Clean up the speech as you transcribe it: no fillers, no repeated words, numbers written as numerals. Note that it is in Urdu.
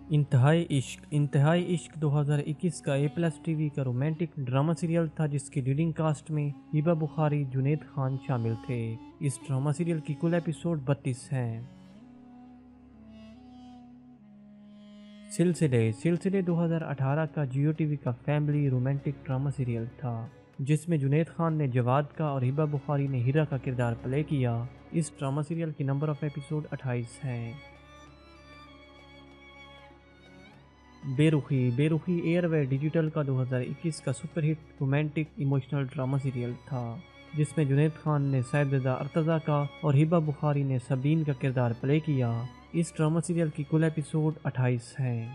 انتہائی عشق 2021 کا A+ ٹی وی کا رومانٹک ڈرامہ سیریل تھا جس کی لیڈنگ کاسٹ میں ہبہ بخاری، جنید خان شامل تھے۔ اس ڈرامہ سیریل کی کل ایپیسوڈ 32 ہیں۔ سلسلے 2018 کا جیو ٹی وی کا فیملی رومانٹک ڈرامہ سیریل تھا جس میں جنید خان نے جواد کا اور ہبہ بخاری نے ہیرا کا کردار پلے کیا۔ اس ڈرامہ سیریل کی نمبر آف ایپیسوڈ 28 ہیں۔ بے رخی ایئر وے ڈیجیٹل کا 2021 کا super hit romantic emotional drama serial تھا جس میں جنید خان نے صاحبزادہ ارتضیٰ کا اور ہبہ بخاری نے سبین کا کردار پلے کیا۔ اس ڈرامہ سیریل کی کل ایپیسوڈ 28 ہیں۔